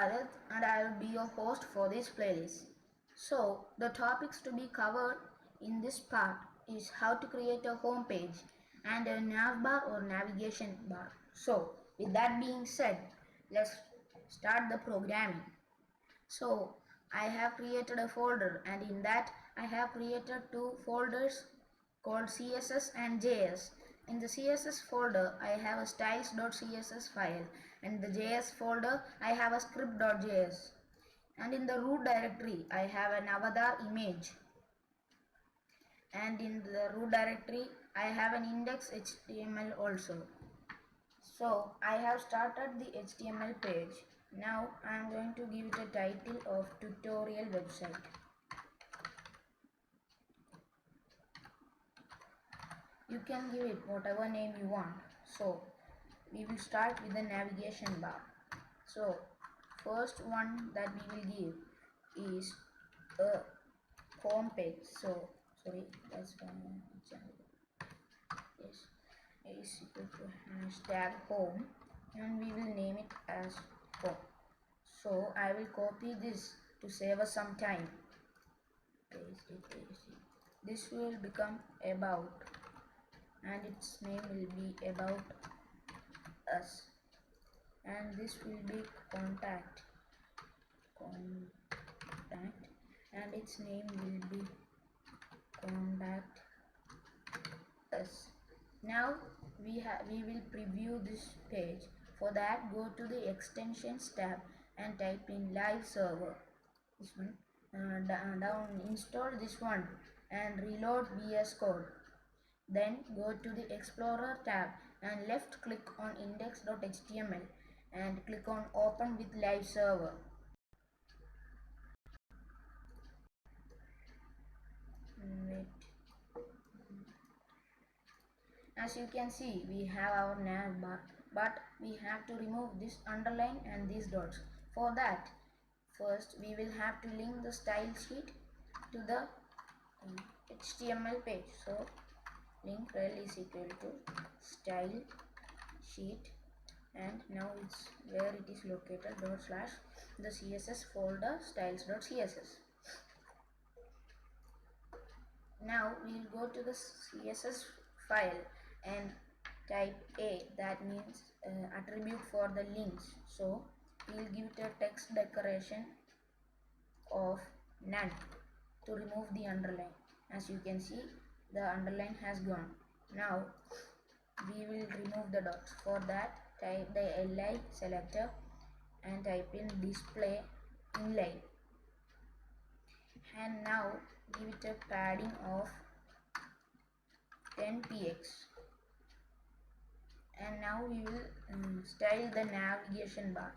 Adit and I will be your host for this playlist. So, the topics to be covered in this part is how to create a home page and a nav bar or navigation bar. So, with that being said, let's start the programming. So, I have created a folder and in that I have created two folders called CSS and JS. In the CSS folder, I have a styles.css file and the JS folder, I have a script.js. And in the root directory, I have an avatar image. And in the root directory, I have an index.html also. So I have started the HTML page. Now I am going to give it a title of tutorial website. You can give it whatever name you want. So we will start with the navigation bar. So first one that we will give is a home page. So sorry, that's one. Yes, is equal to hashtag home and we will name it as home. So I will copy this to save us some time. Paste it. This will become about and its name will be about us and this will be contact and its name will be contact us. Now we will preview this page. For that, go to the extensions tab and type in live server. This one down install this one and reload VS Code. Then go to the Explorer tab and left click on index.html and click on open with live server. Wait. As you can see, we have our nav bar, but we have to remove this underline and these dots. For that, first we will have to link the style sheet to the HTML page. So link rel is equal to style sheet and now it's where it is located dot slash the CSS folder styles.css. Now we will go to the CSS file and type A, that means attribute for the links. So we will give it a text decoration of none to remove the underline. As you can see, the underline has gone. Now we will remove the dots. For that, type the li selector and type in display inline and now give it a padding of 10px and now we will style the navigation bar.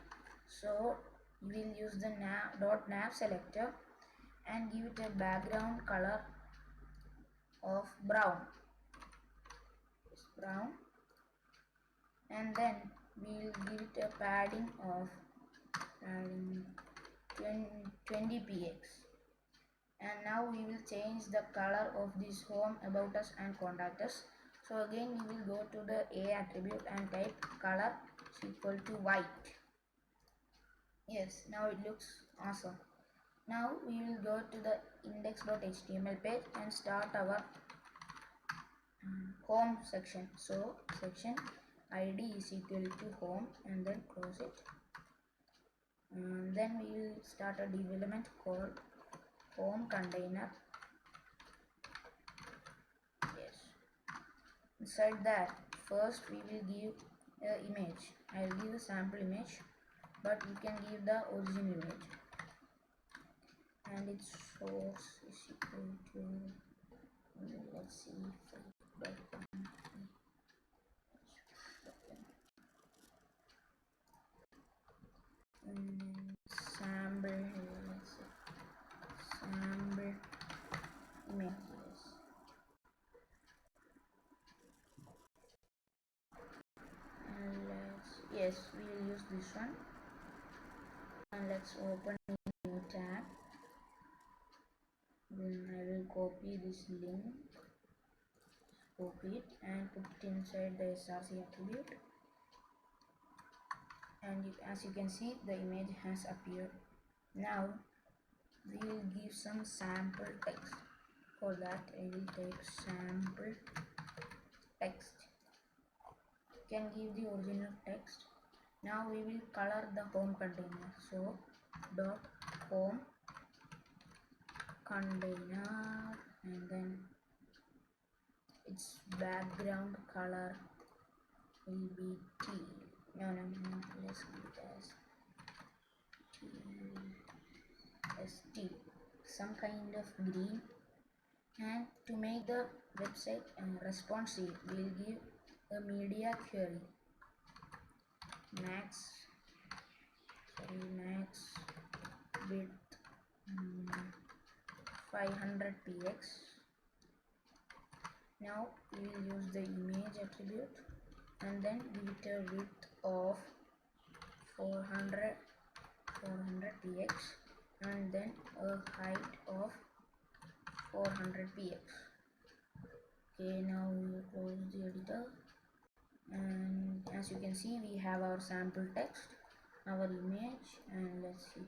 So we will use the nav selector and give it a background color of brown. It's brown and then we will give it a padding of 20px and now we will change the color of this home, about us and contact us. So again we will go to the A attribute and type color is equal to white. Yes, now it looks awesome. Now we will go to the index.html page and start our home section. So section id is equal to home and then close it. And then we will start a div element called home container. Yes. Inside that, first we will give an image. I will give a sample image, but you can give the original image. And its source is equal to let's see sample images. And yes, we will use this one and let's open a new tab. Then I will copy this link, copy it and put it inside the src attribute and as you can see, the image has appeared. Now we will give some sample text. For that I will take sample text. You can give the original text. Now we will color the home container. So dot home container, and then its background color will be teal. No, let's give it as teal, some kind of green. And to make the website responsive, we will give a media query max width 500 px. Now we will use the image attribute and then give it a width of 400 px and then a height of 400 px. Okay, now we will close the editor, and as you can see, we have our sample text, our image, and let's see,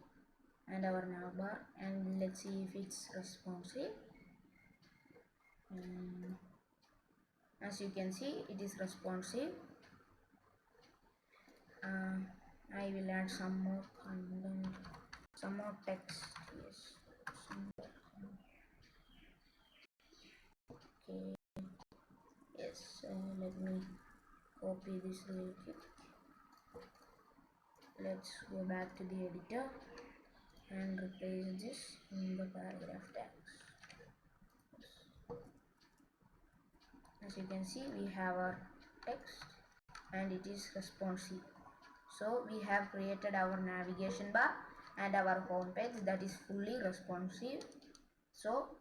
and our navbar, and let's see if it's responsive. And as you can see, it is responsive. I will add some more content, some more text. Yes, okay. Yes, let me copy this real quick. Let's go back to the editor and replace this in the paragraph text. As you can see, we have our text and it is responsive. So we have created our navigation bar and our home page that is fully responsive. So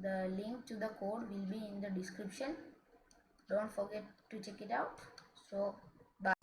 the link to the code will be in the description. Don't forget to check it out. So bye.